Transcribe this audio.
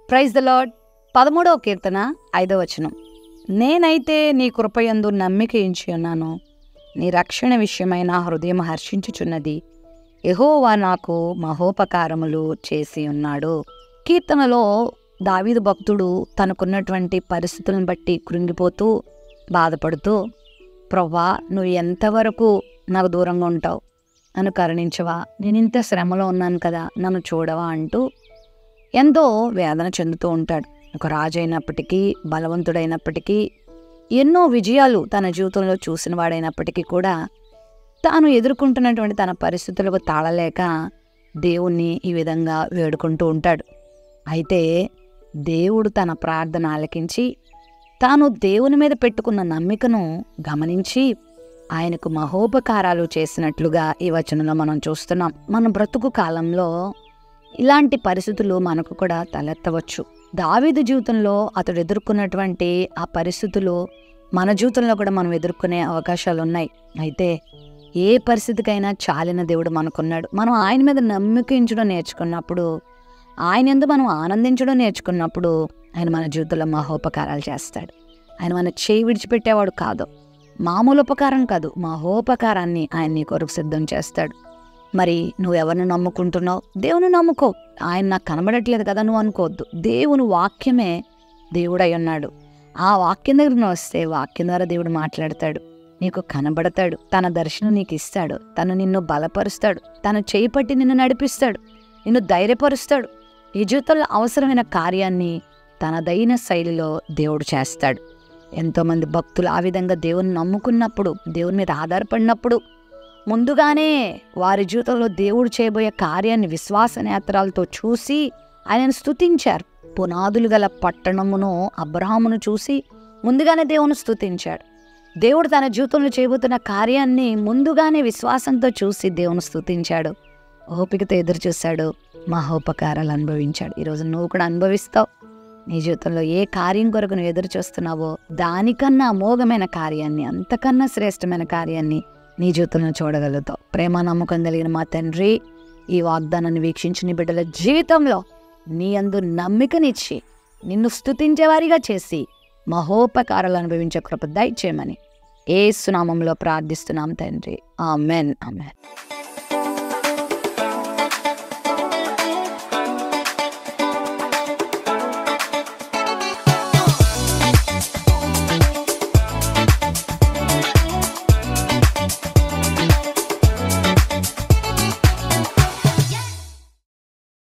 Praise the lord. 13వ కీర్తన 5వ వచనం. నేనైతే నీ కృపయందు నమ్మిక ఉంచి ఉన్నాను, నీ రక్షణ విషయమై నా హృదయం హర్షించుచున్నది, యెహోవా నాకు మహోపకారములు చేసి ఉన్నాడు. కీర్తనలో దావీదు భక్తుడు తనకున్నటువంటి పరిస్థితులను బట్టి కృంగిపోతూ బాధపడుతూ, ప్రవ్వా నువ్వు ఎంతవరకు నాకు దూరంగా ఉంటావు, నన్ను కరుణించవా, నేను ఇంత శ్రమలో ఉన్నాను కదా, నన్ను చూడవా అంటూ ఎంతో వేదన చెందుతూ ఉంటాడు. ఒక రాజు అయినప్పటికీ, బలవంతుడైనప్పటికీ, ఎన్నో విజయాలు తన జీవితంలో చూసిన వాడైనప్పటికీ కూడా తాను ఎదుర్కొంటున్నటువంటి తన పరిస్థితులకు తాళలేక దేవుణ్ణి ఈ విధంగా వేడుకుంటూ ఉంటాడు. అయితే దేవుడు తన ప్రార్థన ఆలకించి తాను దేవుని మీద పెట్టుకున్న నమ్మికను గమనించి ఆయనకు మహోపకారాలు చేసినట్లుగా ఈ వచనంలో మనం చూస్తున్నాం. మన బ్రతుకు కాలంలో ఇలాంటి పరిస్థితులు మనకు కూడా తలెత్తవచ్చు. దావీదు జీవితంలో అతడు ఎదుర్కొన్నటువంటి ఆ పరిస్థితులు మన జీవితంలో కూడా మనం ఎదుర్కొనే అవకాశాలు ఉన్నాయి. అయితే ఏ పరిస్థితికైనా చాలిన దేవుడు మనకున్నాడు. మనం ఆయన మీద నమ్మకించడం నేర్చుకున్నప్పుడు, ఆయన యందు మనం ఆనందించడం నేర్చుకున్నప్పుడు ఆయన మన జీవితంలో మహోపకారాలు చేస్తాడు. ఆయన మన చేయి విడిచిపెట్టేవాడు కాదు, మామూలు ఉపకారం కాదు, మహోపకారాన్ని ఆయన నీ కొరకు సిద్ధం చేస్తాడు. మరి నువ్వెవరిని నమ్ముకుంటున్నావు? దేవుని నమ్ముకో. ఆయన నాకు కనబడట్లేదు కదా నువ్వు అనుకోవద్దు. దేవుని వాక్యమే దేవుడై ఉన్నాడు. ఆ వాక్యం దగ్గర నువ్వు వస్తే వాక్యం ద్వారా దేవుడు మాట్లాడతాడు, నీకు కనబడతాడు, తన దర్శనం నీకు ఇస్తాడు, తను నిన్ను బలపరుస్తాడు, తను చేయి పట్టి నిన్ను నడిపిస్తాడు, నిన్ను ధైర్యపరుస్తాడు. ఈ జీవితంలో అవసరమైన కార్యాన్ని తనదైన శైలిలో దేవుడు చేస్తాడు. ఎంతోమంది భక్తులు ఆ విధంగా దేవుని నమ్ముకున్నప్పుడు, దేవుని మీద ఆధారపడినప్పుడు ముందుగానే వారి జీవితంలో దేవుడు చేయబోయే కార్యాన్ని విశ్వాస నేత్రాలతో చూసి ఆయనను స్తుతించారు. పునాదులు గల పట్టణమును అబ్రహామును చూసి ముందుగానే దేవుని స్తుతించాడు. దేవుడు తన జీవితంలో చేయబోతున్న కార్యాన్ని ముందుగానే విశ్వాసంతో చూసి దేవుని స్తుతించాడు. ఓపికతో ఎదురు చూశాడు, మహోపకారాలు అనుభవించాడు. ఈరోజు నువ్వు కూడా అనుభవిస్తావు. నీ జీవితంలో ఏ కార్యం కొరకు నువ్వు ఎదురు చూస్తున్నావో దానికన్నా అమోఘమైన కార్యాన్ని, అంతకన్నా శ్రేష్టమైన కార్యాన్ని నీ జీవితంలో చూడగలుగుతావు. ప్రేమ నమ్మకం కలిగిన మా తండ్రి, ఈ వాగ్దానాన్ని వీక్షించి నీ బిడ్డల జీవితంలో నీ యందు నమ్మికనిచ్చి నిన్ను స్తుతించేవారిగా చేసి మహోపకారాలు అనుభవించే కృప దయచేయమని యేసు నామములో ప్రార్థిస్తున్నాం తండ్రి. Amen, amen.